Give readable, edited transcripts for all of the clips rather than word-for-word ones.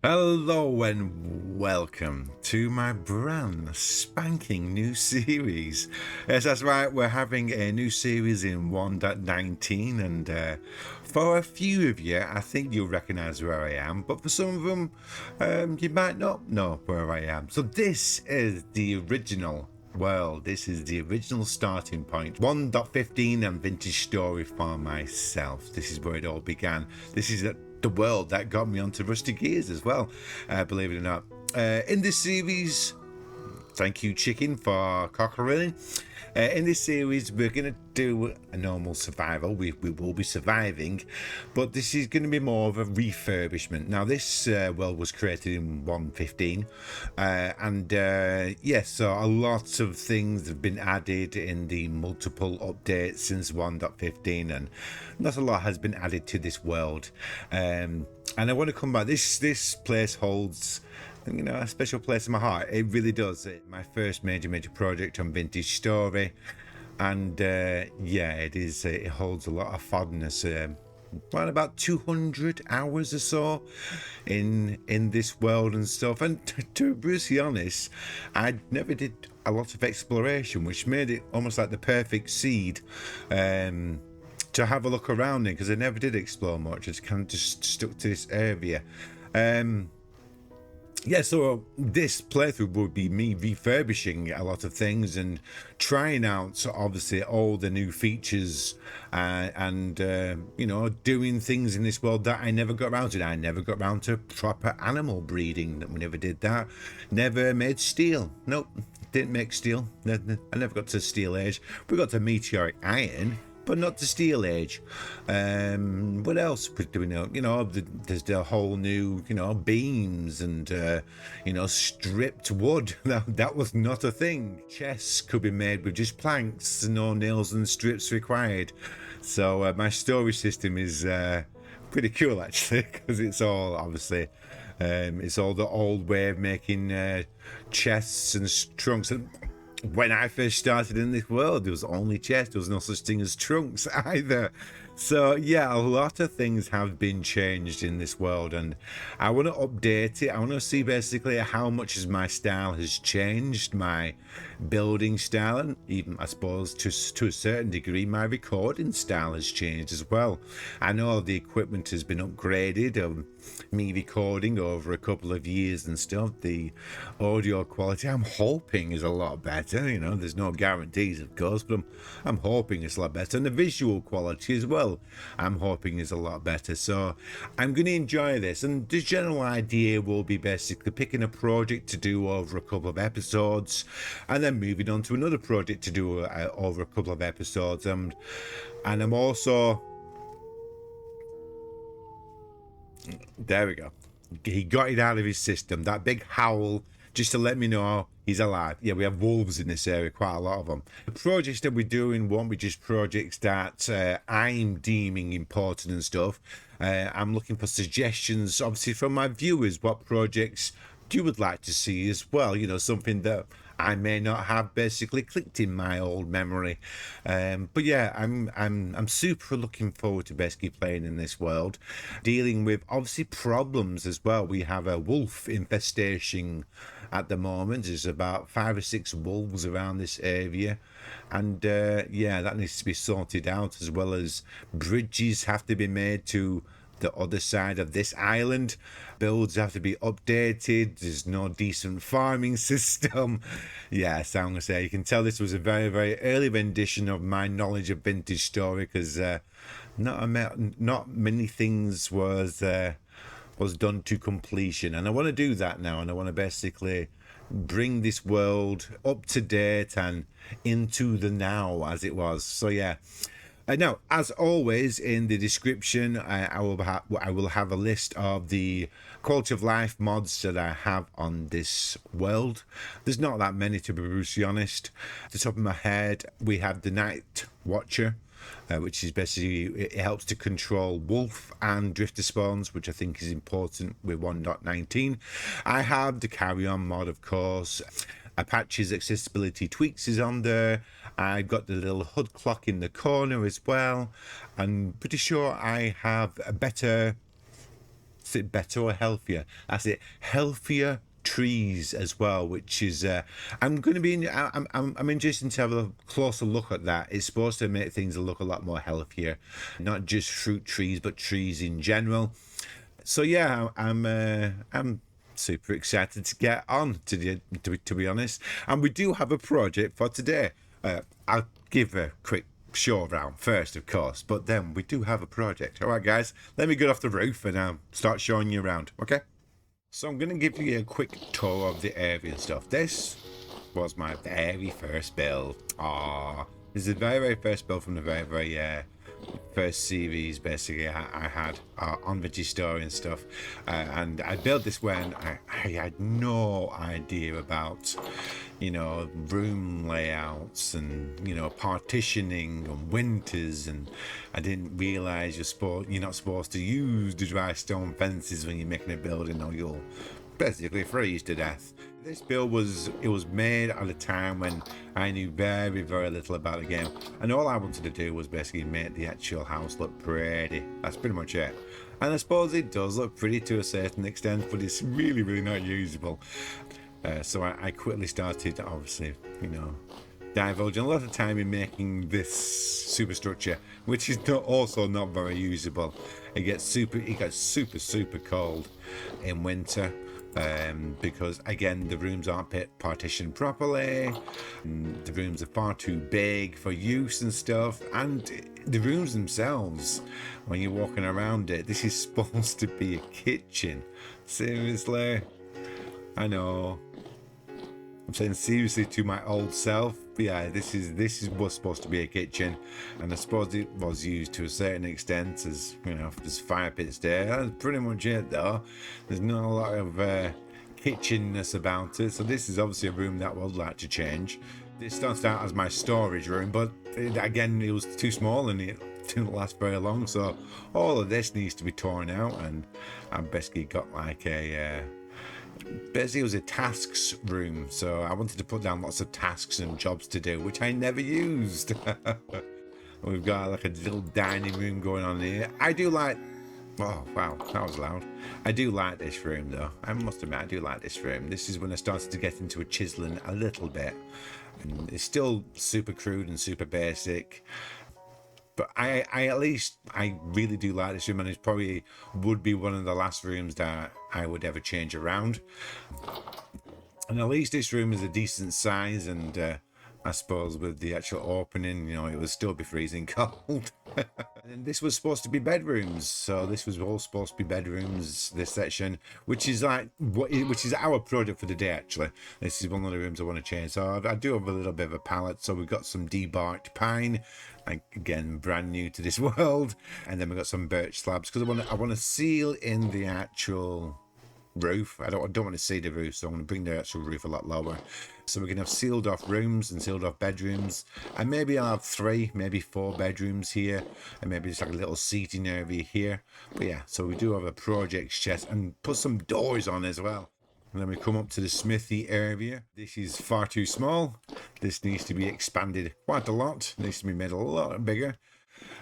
Hello and welcome to my brand spanking new series. Yes, that's right, we're having a new series in 1.19, and for a few of you, I think you'll recognize where I am, but for some of them, you might not know where I am. So, this is the original world. This is the original starting point. 1.15 and vintage story for myself. This is where it all began. This is the world that got me onto Rusty Gears as well, believe it or not. In this series, thank you, Chicken, for cockerelling. In this series, we're going to do a normal survival. We will be surviving, but this is going to be more of a refurbishment. Now, this world was created in 1.15, and yes, so a lot of things have been added in the multiple updates since 1.15, and not a lot has been added to this world. And I want to come back. This place holds, a special place in my heart. It really does. My first major project on Vintage Story, and yeah, it is. It holds a lot of fondness. Around about 200 hours or so in this world and stuff. And to be brutally honest, I never did a lot of exploration, which made it almost like the perfect seed. To have a look around in, because I never did explore much. I just kind of just stuck to this area. Yeah, so this playthrough would be me refurbishing a lot of things and trying out, obviously, all the new features and doing things in this world that I never got around to. I never got around to proper animal breeding. We never did that. Never made steel. Nope, didn't make steel. I never got to Steel Age. We got to Meteoric Iron, but not the Steel Age. What else do we know? There's the whole new, beams and, stripped wood. That was not a thing. Chests could be made with just planks, no nails and strips required. So my storage system is pretty cool, actually, because it's all, obviously, it's all the old way of making chests and trunks. And when I first started in this world, there was only chests. There was no such thing as trunks either. So yeah, a lot of things have been changed in this world, and I want to update it. I want to see basically how much as my style has changed, my building style, and even, I suppose, to a certain degree, my recording style has changed as well. I know the equipment has been upgraded. Me recording over a couple of years and stuff, the audio quality, I'm hoping, is a lot better. There's no guarantees, of course, but I'm hoping it's a lot better. And the visual quality as well, I'm hoping is a lot better. So I'm going to enjoy this. And the general idea will be basically picking a project to do over a couple of episodes, and then moving on to another project to do over a couple of episodes. And I'm also... There we go. He got it out of his system. That big howl, just to let me know he's alive. Yeah, we have wolves in this area, quite a lot of them. The projects that we're doing won't be just projects that I'm deeming important and stuff. I'm looking for suggestions, obviously, from my viewers. What projects you would like to see as well? Something that I may not have basically clicked in my old memory. But yeah, I'm super looking forward to basically playing in this world, dealing with obviously problems as well. We have a wolf infestation at the moment. There's about 5 or 6 wolves around this area, and yeah, that needs to be sorted out, as well as bridges have to be made to the other side of this island. Builds have to be updated. There's no decent farming system. Yes, I'm gonna say, you can tell this was a very, very early rendition of my knowledge of Vintage Story, because not many things was done to completion, and I want to do that now, and I want to basically bring this world up to date and into the now as it was. So yeah. Now, as always, in the description, I will have a list of the quality of life mods that I have on this world. There's not that many, to be brutally honest. At the top of my head, we have the Night Watcher, which is basically, it helps to control wolf and drifter spawns, which I think is important with 1.19. I have the Carry On mod, of course. Apache's accessibility tweaks is on there. I've got the little HUD clock in the corner as well. I'm pretty sure I have a better Is it better or healthier? That's it. Healthier trees as well, which is I'm going to be I'm interested to have a closer look at that. It's supposed to make things look a lot more healthier, not just fruit trees but trees in general. So yeah, I'm super excited to get on to be honest. And we do have a project for today. I'll give a quick show around first, of course, but then we do have a project. All right, guys, let me get off the roof and start showing you around. Okay. So I'm going to give you a quick tour of the area and stuff. This was my very first build. This is the very first build from the very first series basically I had on Veggie Story and stuff, and I built this when I had no idea about, you know, room layouts and, you know, partitioning and winters, and I didn't realize you're not supposed to use the dry stone fences when you're making a building, or you'll basically freeze to death. This build was made at a time when I knew very little about the game, and all I wanted to do was basically make the actual house look pretty. That's pretty much it. And I suppose it does look pretty to a certain extent, but it's really not usable. So I quickly started, obviously, you know, divulging a lot of time in making this superstructure, which is also not very usable. It gets super cold in winter. Because again, the rooms aren't partitioned properly, the rooms are far too big for use and stuff, and the rooms themselves, when you're walking around it, this is supposed to be a kitchen. Seriously, I know I'm saying seriously to my old self. But yeah, this was supposed to be a kitchen, and I suppose it was used to a certain extent, as you know, there's fire pits there. That's pretty much it though. There's not a lot of kitchenness about it, so this is obviously a room that I would like to change. This started out as my storage room, but again, it was too small and it didn't last very long, so all of this needs to be torn out, and I basically got like basically it was a tasks room, so I wanted to put down lots of tasks and jobs to do, which I never used. We've got like a little dining room going on here. I do like, oh wow, that was loud. I do like this room though, I must admit I do like this room. This is when I started to get into a chiseling a little bit, and it's still super crude and super basic, but I really do like this room, and it probably would be one of the last rooms that I would ever change around. And at least this room is a decent size, and I suppose with the actual opening, you know, it would still be freezing cold. And this was supposed to be bedrooms, so this was all supposed to be bedrooms, this section, which is like which is our project for the day. Actually, this is one of the rooms I want to change, so I do have a little bit of a palette. So we've got some debarked pine, again brand new to this world, and then we've got some birch slabs because I want to seal in the actual roof. I don't want to see the roof, so I'm going to bring the actual roof a lot lower, so we can have sealed off rooms and sealed off bedrooms, and maybe I'll have 3, maybe 4 bedrooms here, and maybe just like a little seating area here. But yeah, so we do have a projects chest and put some doors on as well. And then we come up to the smithy area. This is far too small. This needs to be expanded quite a lot. It needs to be made a lot bigger.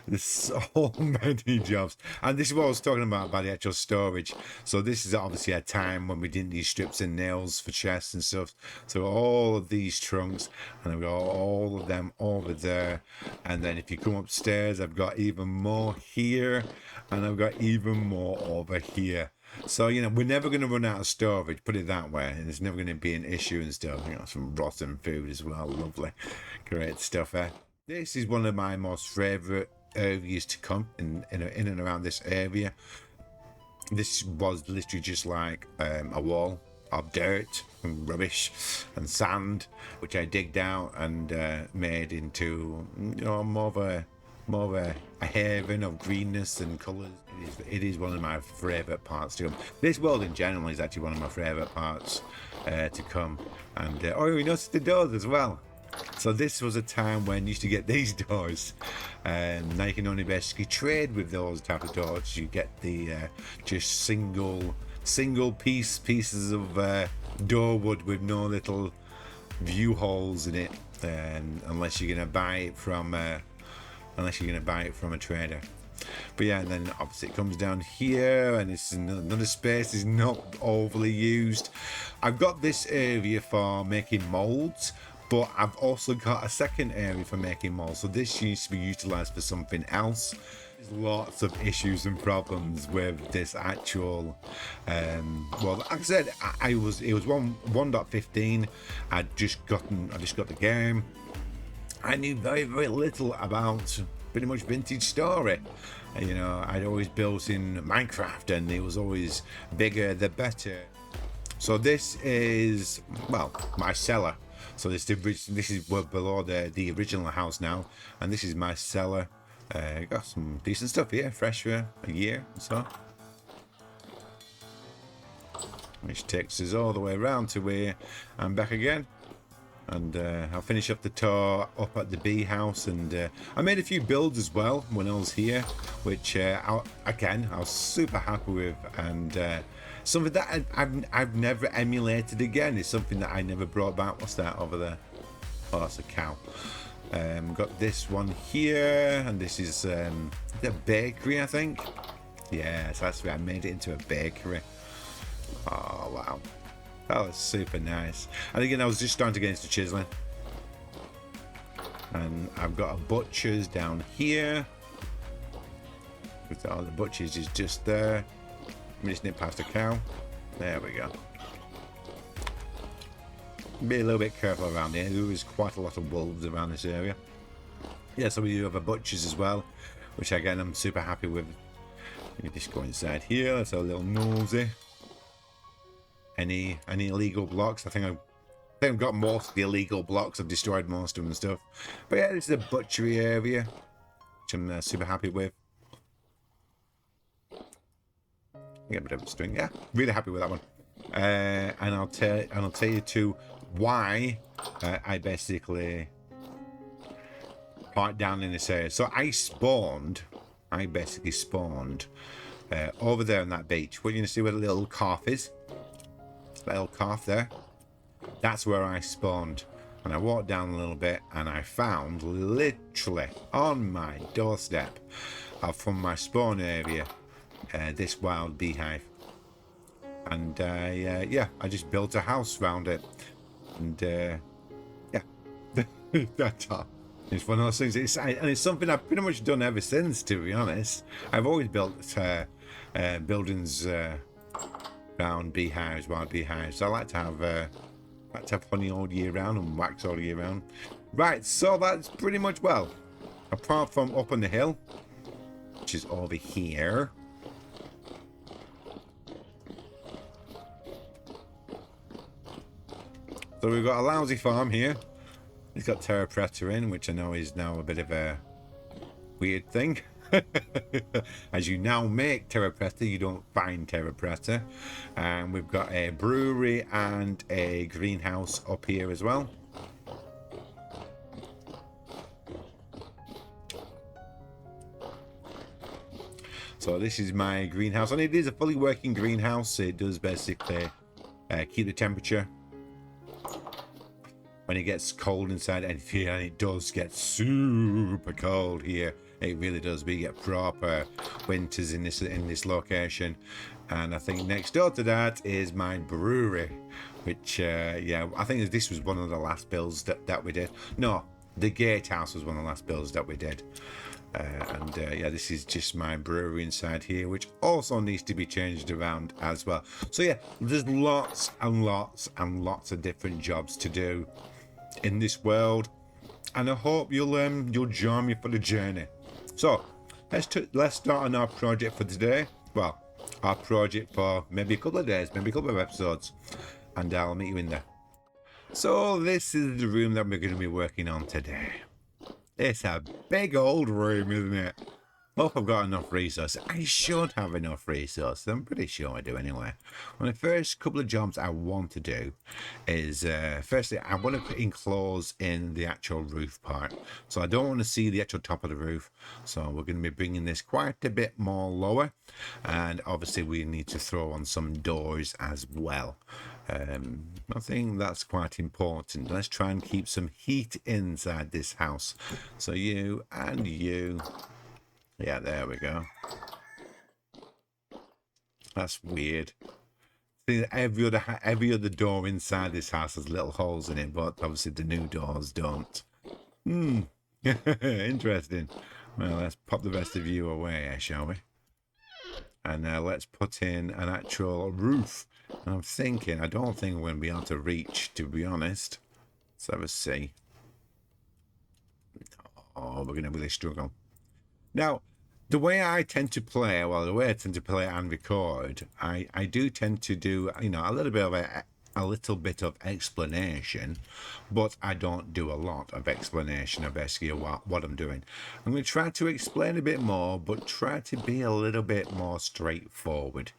There's so many jobs, and this is what I was talking about the actual storage. So this is obviously a time when we didn't need strips and nails for chests and stuff, so all of these trunks, and I've got all of them over there. And then if you come upstairs, I've got even more here, and I've got even more over here. So, you know, we're never going to run out of storage, put it that way, and it's never going to be an issue and stuff. You know, some rotten food as well. Lovely, great stuff there. This is one of my most favourite areas to come in and around this area. This was literally just like a wall of dirt and rubbish and sand, which I digged out and made into, you know, more of a haven of greenness and colours. It is one of my favourite parts to come. This world in general is actually one of my favourite parts to come. And oh, we noticed the doors as well. So this was a time when you used to get these doors, and now you can only basically trade with those type of doors. You get the just single pieces of door wood with no little view holes in it, unless you're gonna buy it from a trader. But yeah, and then obviously it comes down here, and it's another space is not overly used. I've got this area for making molds, but I've also got a second area for making molds, so this needs to be utilized for something else. There's lots of issues and problems with this actual well, like I said, it was 1.15. I just got the game. I knew very little about pretty much vintage story. You know, I'd always built in Minecraft, and it was always bigger the better. So this is, well, my cellar. So this is below the original house now, and this is my cellar. Got some decent stuff here, fresh for a year or so. Which takes us all the way around to where I'm back again. And I'll finish up the tour up at the bee house, and I made a few builds as well when I was here, which I was super happy with, and something that I've never emulated again. It's something that I never brought back. What's that over there? Oh, that's a cow. Got this one here, and this is the bakery, I think. Yes, that's right. I made it into a bakery. Oh wow. That was super nice. And again, I was just starting to get into chiseling. And I've got a butcher's down here. Oh, the butcher's is just there. Let me just nip past a cow. There we go. Be a little bit careful around here. There is quite a lot of wolves around this area. Yeah, so we do have a butcher's as well, which again, I'm super happy with. Let me just go inside here. Let's have a little nosy. Any illegal blocks? I think I've got most of the illegal blocks. I've destroyed most of them and stuff. But yeah, this is a butchery area, which I'm super happy with. Get a bit of a string. Yeah, really happy with that one. And I'll tell you too why I basically parked down in this area. So I basically spawned over there on that beach. What you gonna see where the little calf is? Little calf there, that's where I spawned. And I walked down a little bit, and I found literally on my doorstep from my spawn area this wild beehive. And yeah, I just built a house around it, and yeah, that's all. It's one of those things. And it's something I've pretty much done ever since, to be honest. I've always built buildings around beehives, wild beehives. So I like to have honey all year round and wax all year round. Right, so that's pretty much, well, apart from up on the hill, which is over here. So we've got a lousy farm here. It's got terra preta in, which I know is now a bit of a weird thing. As you now make terra preta, you don't find terra preta. And we've got a brewery and a greenhouse up here as well. So this is my greenhouse, and it is a fully working greenhouse. It does basically keep the temperature when it gets cold inside, and it does get super cold here. It really does. We get proper winters in this location. And I think next door to that is my brewery, which yeah, I think this was one of the last builds that we did. No, the gatehouse was one of the last builds that we did. And yeah, this is just my brewery inside here, which also needs to be changed around as well. So yeah, there's lots and lots and lots of different jobs to do in this world, and I hope you'll join me for the journey. So let's start on our project for today. Well, our project for maybe a couple of days, maybe a couple of episodes, and I'll meet you in there. So this is the room that we're going to be working on today. It's a big old room, isn't it? Hope I've got enough resources. I should have enough resources. I'm pretty sure I do anyway. One of the first couple of jobs I want to do is, firstly, I want to enclose in the actual roof part. So I don't want to see the actual top of the roof. So we're going to be bringing this quite a bit more lower. And obviously we need to throw on some doors as well. I think that's quite important. Let's try and keep some heat inside this house. So you and you Yeah, there we go. That's weird. See, every other door inside this house has little holes in it, but obviously the new doors don't. Hmm. Interesting. Well, let's pop the rest of you away, shall we? And let's put in an actual roof. And I'm thinking, I don't think we're going to be able to reach, to be honest. Let's have a see. Oh, we're going to really struggle. Now, the way I tend to play, well, the way I tend to play and record, I do tend to do, you know, a little bit of explanation, but I don't do a lot of explanation of basically what I'm doing. I'm going to try to explain a bit more, but try to be a little bit more straightforward,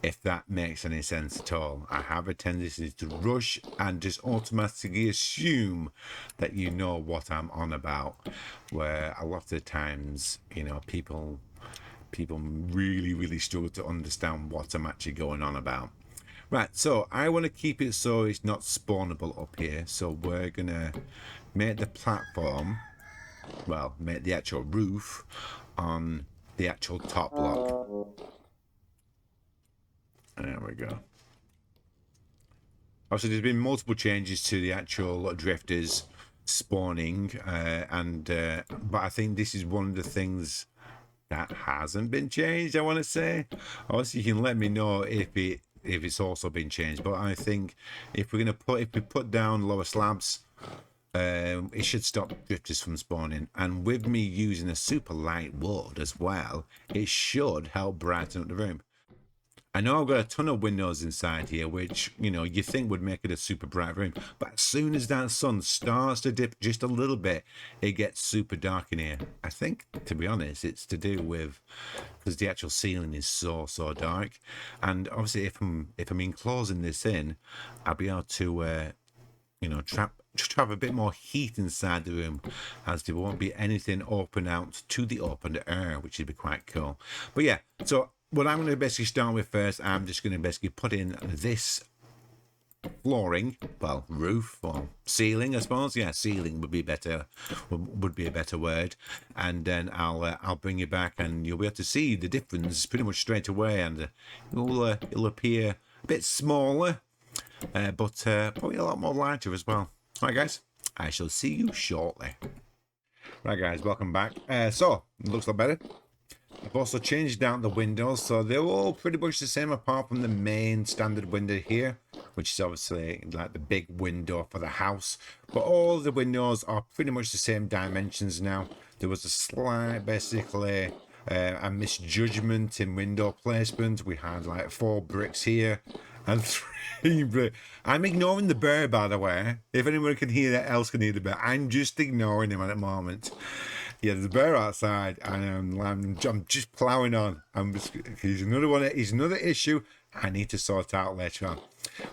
if that makes any sense at all. I have a tendency to rush and just automatically assume that you know what I'm on about, where a lot of the times, you know, people really struggle to understand what I'm actually going on about. Right, so I want to keep it so it's not spawnable up here, so we're gonna make the platform, well, make the actual roof on the actual top block. There we go. Obviously, there's been multiple changes to the actual drifters spawning, but I think this is one of the things that hasn't been changed. I want to say. Obviously, you can let me know if it's also been changed. But I think if we put down lower slabs, it should stop drifters from spawning. And with me using a super light wood as well, it should help brighten up the room. I know I've got a ton of windows inside here, which, you know, you think would make it a super bright room. But as soon as that sun starts to dip just a little bit, it gets super dark in here. I think, to be honest, it's to do with, because the actual ceiling is so dark. And obviously, if I'm enclosing this in, I'll be able to, you know, trap a bit more heat inside the room, as there won't be anything open out to the open air, which would be quite cool. But yeah, so what I'm going to basically start with first, I'm just going to basically put in this flooring, well, roof or ceiling, I suppose. Yeah, ceiling would be better, would be a better word. And then I'll bring you back, and you'll be able to see the difference pretty much straight away, and it'll appear a bit smaller, but probably a lot more lighter as well. All right, guys, I shall see you shortly. Right, guys, welcome back. So it looks a lot better. I've also changed out the windows, so they're all pretty much the same apart from the main standard window here, which is obviously like the big window for the house. But all the windows are pretty much the same dimensions now. There was a slight, basically, a misjudgment in window placement. We had like 4 bricks here and 3 bricks. I'm ignoring the bear, by the way. If anyone can hear that, else can hear the bear. I'm just ignoring him at the moment. Yeah, there's a bear outside, and I'm just ploughing on. He's another one. He's another issue I need to sort out later on.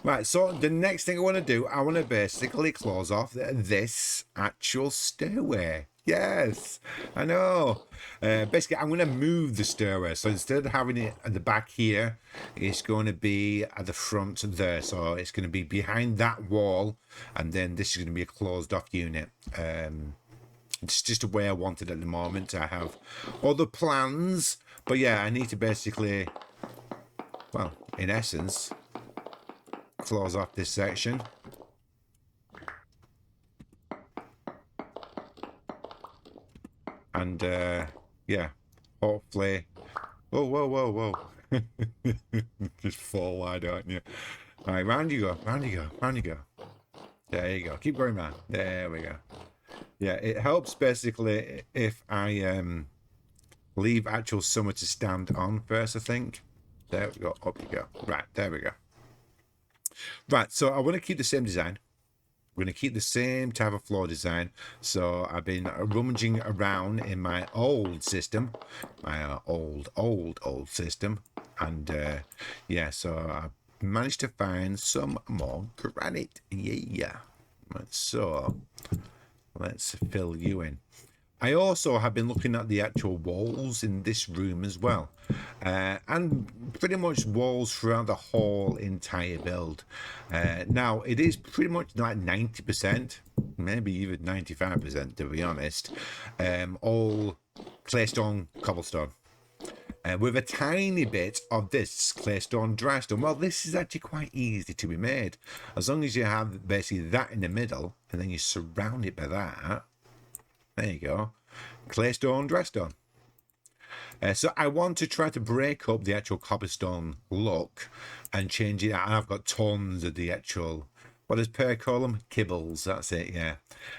Right, so the next thing I want to do, I want to basically close off this actual stairway. Yes, I know. Basically, I'm going to move the stairway. So instead of having it at the back here, it's going to be at the front there. So it's going to be behind that wall, and then this is going to be a closed off unit. It's just the way I want it at the moment. I have other plans, but yeah, I need to basically, well, in essence, close off this section. And yeah, hopefully. Whoa. Just fall wide, aren't you? All right, round you go. There you go. Keep going, man. There we go. Yeah, it helps basically if I leave actual summer to stand on first, I think. There we go. Up you go. Right, there we go. Right, so I want to keep the same design. We're going to keep the same type of floor design. So I've been rummaging around in my old system, my old system. And yeah, so I managed to find some more granite. Yeah. So let's fill you in. I also have been looking at the actual walls in this room as well, and pretty much walls throughout the whole entire build. Now it is pretty much like 90%, maybe even 95%, to be honest, all claystone cobblestone. With a tiny bit of this claystone dry stone. Well, this is actually quite easy to be made. As long as you have basically that in the middle, and then you surround it by that. There you go. Claystone dry stone. So I want to try to break up the actual cobblestone look and change it out. And I've got tons of the actual, what does Per call them? Kibbles, that's it, yeah.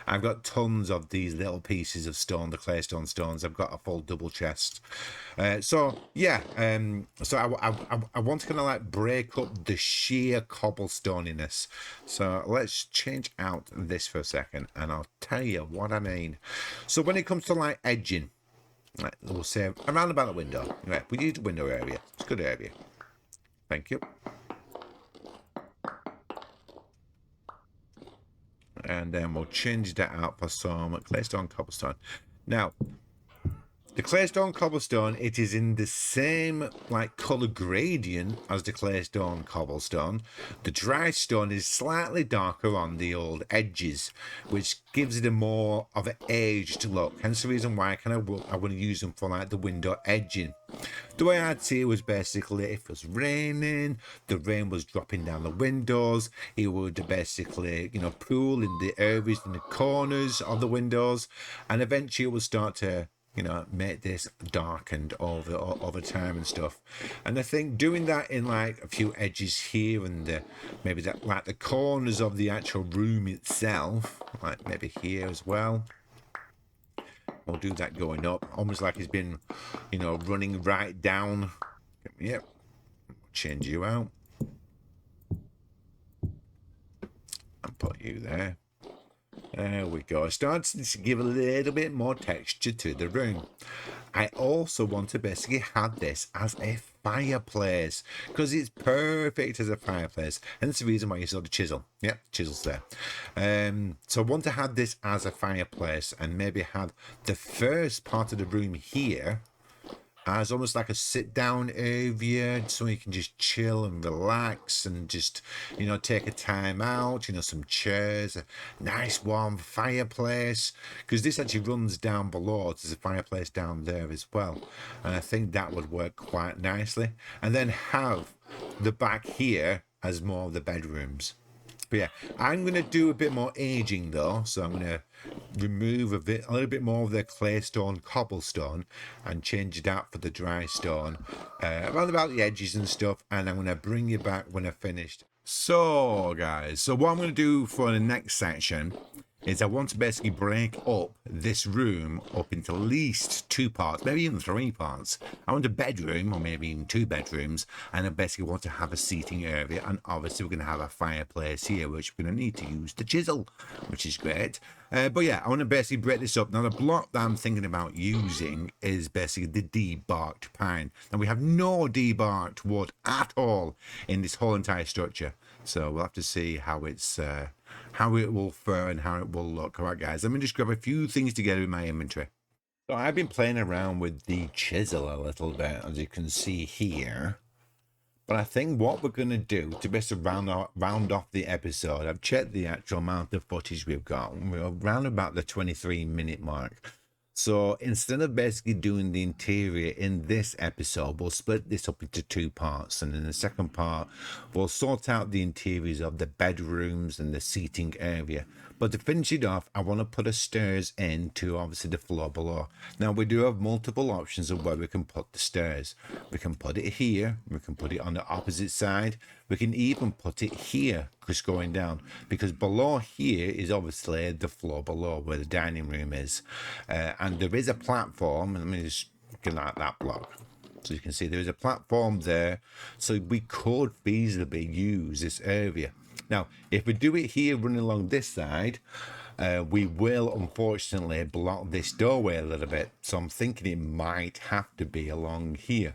I've got tons of these little pieces of stone, the claystone stones. I've got a full double chest. So I want to kind of like break up the sheer cobblestoniness. So let's change out this for a second and I'll tell you what I mean. So when it comes to like edging, right, we'll say around about the window. Right, we use the window area. It's a good area. Thank you. And then we'll change that out for some claystone cobblestone. Now, the claystone cobblestone, it is in the same like color gradient as the claystone cobblestone. The dry stone is slightly darker on the old edges, which gives it a more of an aged look. Hence the reason why I want to use them for like the window edging. The way I'd see it was basically if it was raining, the rain was dropping down the windows, it would basically, you know, pool in the areas in the corners of the windows, and eventually it would start to, you know, make this darkened over time and stuff. And I think doing that in like a few edges here and maybe that like the corners of the actual room itself, like maybe here as well. We'll do that going up, almost like it's been, you know, running right down. Yep. Change you out. And put you there. There we go. Starting to give a little bit more texture to the room. I also want to basically have this as a fireplace because it's perfect as a fireplace, and that's the reason why you saw the chisel. Yep, chisel's there. So I want to have this as a fireplace and maybe have the first part of the room here as almost like a sit down area so you can just chill and relax and just, you know, take a time out, you know, some chairs, a nice warm fireplace, because this actually runs down below. There's a fireplace down there as well, and I think that would work quite nicely. And then have the back here as more of the bedrooms. But yeah, I'm going to do a bit more aging though, so I'm going to remove a little bit more of the claystone cobblestone and change it out for the dry stone around about the edges and stuff, and I'm going to bring you back when I've finished. So guys, so what I'm going to do for the next section is I want to basically break up this room up into at least 2 parts, maybe even 3 parts. I want a bedroom, or maybe even 2 bedrooms, and I basically want to have a seating area, and obviously we're going to have a fireplace here, which we're going to need to use the chisel, which is great. But yeah, I want to basically break this up. Now the block that I'm thinking about using is basically the debarked pine. Now we have no debarked wood at all in this whole entire structure, so we'll have to see how it's how it will fare and how it will look. All right, guys, let me just grab a few things together in my inventory. So I've been playing around with the chisel a little bit, as you can see here. But I think what we're going to do to basically round off the episode, I've checked the actual amount of footage we've got. We're around about the 23-minute mark. So instead of basically doing the interior in this episode, we'll split this up into 2 parts. And in the second part, we'll sort out the interiors of the bedrooms and the seating area. But to finish it off, I want to put a stairs in to obviously the floor below. Now we do have multiple options of where we can put the stairs. We can put it here, we can put it on the opposite side, we can even put it here, just going down, because below here is obviously the floor below where the dining room is. And there is a platform, let me just get out that block. So you can see there is a platform there, so we could feasibly use this area. Now, if we do it here running along this side, we will unfortunately block this doorway a little bit. So I'm thinking it might have to be along here.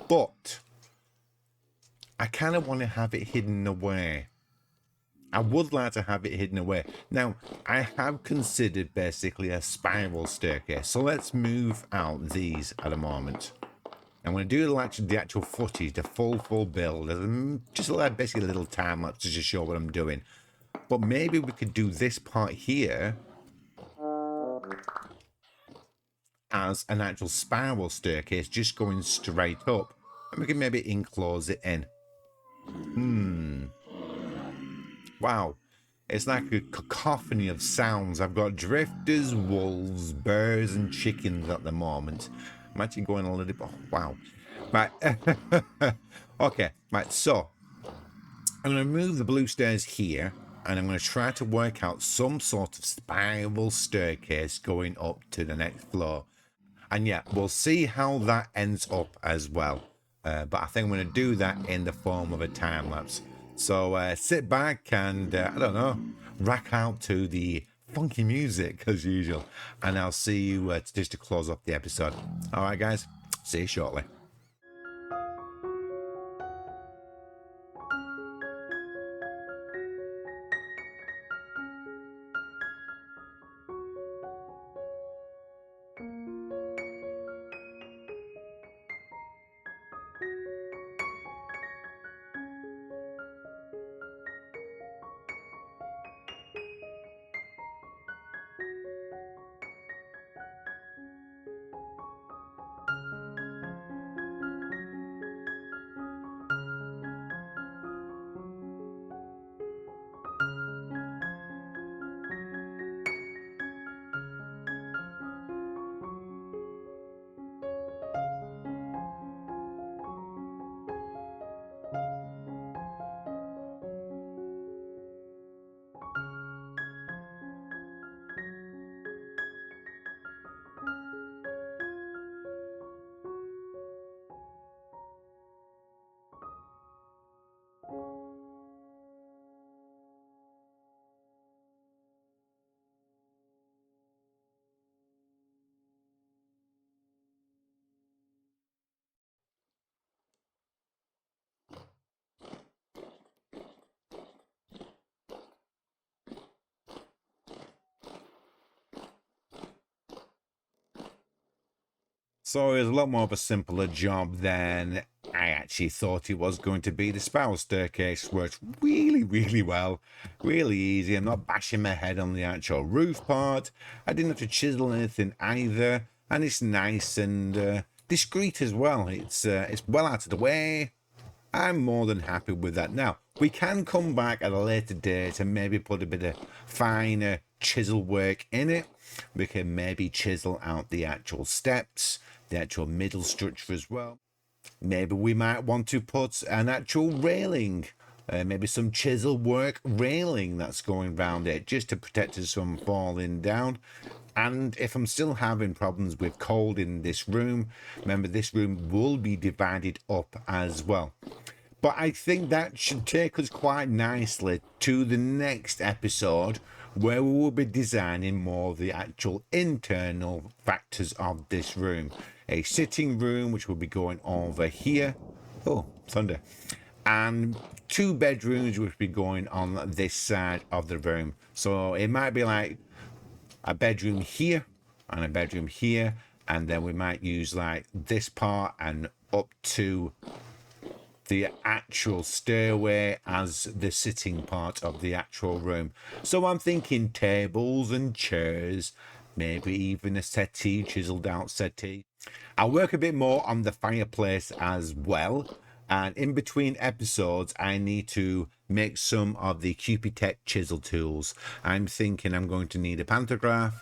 But I kind of want to have it hidden away. I would like to have it hidden away. Now, I have considered basically a spiral staircase. So let's move out these at a moment. I'm going to do the actual footage, the full build, just like basically a little time lapse to just show what I'm doing. But maybe we could do this part here as an actual spiral staircase just going straight up. And we can maybe enclose it in. Wow. It's like a cacophony of sounds. I've got drifters, wolves, bears, and chickens at the moment. I'm actually going a little bit... Oh, wow. Right. Okay. Right. So, I'm going to move the blue stairs here. And I'm going to try to work out some sort of spiral staircase going up to the next floor. And yeah, we'll see how that ends up as well. But I think I'm going to do that in the form of a time lapse. So sit back and, I don't know, rack out to the funky music as usual. And I'll see you just to close up the episode. All right, guys, see you shortly. So it was a lot more of a simpler job than I actually thought it was going to be. The spiral staircase works really, really well. Really easy. I'm not bashing my head on the actual roof part. I didn't have to chisel anything either. And it's nice and discreet as well. It's well out of the way. I'm more than happy with that. Now, we can come back at a later date and maybe put a bit of finer chisel work in it. We can maybe chisel out the actual steps, the actual middle structure as well. Maybe we might want to put an actual railing, maybe some chisel work railing that's going around it just to protect us from falling down. And if I'm still having problems with cold in this room, remember this room will be divided up as well. But I think that should take us quite nicely to the next episode, where we will be designing more of the actual internal factors of this room. A sitting room, which will be going over here. Oh, thunder. And 2 bedrooms, which will be going on this side of the room. So it might be like a bedroom here and a bedroom here. And then we might use like this part and up to the actual stairway as the sitting part of the actual room. So I'm thinking tables and chairs, maybe even a settee, chiseled out settee. I'll work a bit more on the fireplace as well. And in between episodes, I need to make some of the Cupitech chisel tools. I'm thinking I'm going to need a pantograph.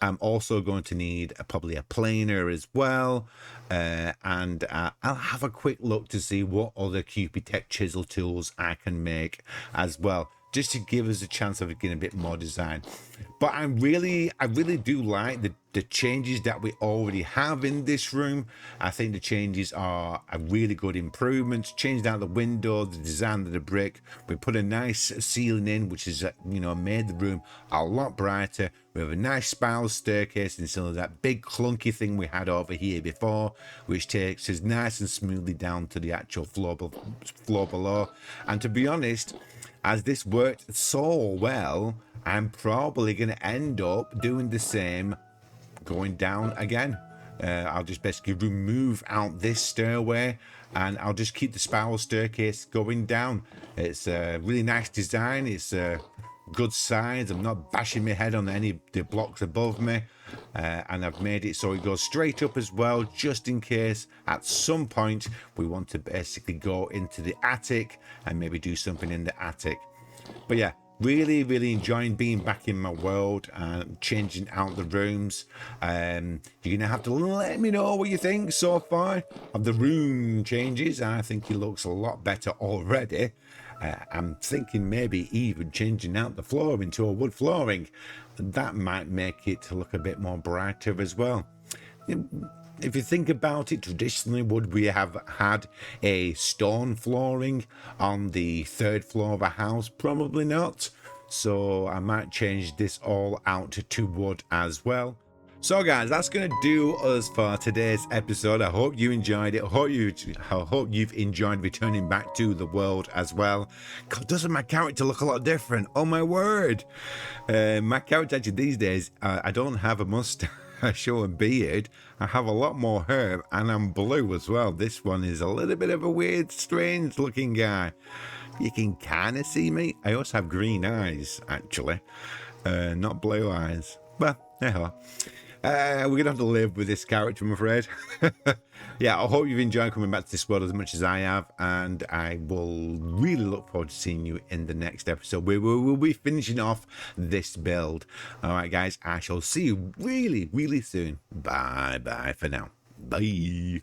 I'm also going to need probably a planer as well. And I'll have a quick look to see what other Cupitech chisel tools I can make as well, just to give us a chance of getting a bit more design. But I really do like the changes that we already have in this room. I think the changes are a really good improvement. Changed out the window, the design of the brick. We put a nice ceiling in, which is, made the room a lot brighter. We have a nice spiral staircase instead of that big clunky thing we had over here before, which takes us nice and smoothly down to the actual floor below. And to be honest, as this worked so well, I'm probably going to end up doing the same going down again. I'll just basically remove out this stairway and I'll just keep the spiral staircase going down. It's a really nice design. It's good size. I'm not bashing my head on any of the blocks above me. and I've made it so it goes straight up as well, just in case at some point we want to basically go into the attic and maybe do something in the attic. But yeah, really enjoying being back in my world and changing out the rooms. You're gonna have to let me know what you think so far of the room changes. I think it looks a lot better already. I'm thinking maybe even changing out the floor into a wood flooring. That might make it look a bit more brighter as well. If you think about it, traditionally, would we have had a stone flooring on the 3rd floor of a house? Probably not. So I might change this all out to wood as well. So guys, that's going to do us for today's episode. I hope you enjoyed it. I hope you've enjoyed returning back to the world as well. God, doesn't my character look a lot different? Oh my word. My character actually these days, I don't have a mustache or a beard. I have a lot more hair and I'm blue as well. This one is a little bit of a weird, strange looking guy. You can kind of see me. I also have green eyes, actually. Not blue eyes. But, yeah. We're going to have to live with this character, I'm afraid. Yeah, I hope you've enjoyed coming back to this world as much as I have. And I will really look forward to seeing you in the next episode. We'll be finishing off this build. All right, guys. I shall see you really soon. Bye for now. Bye.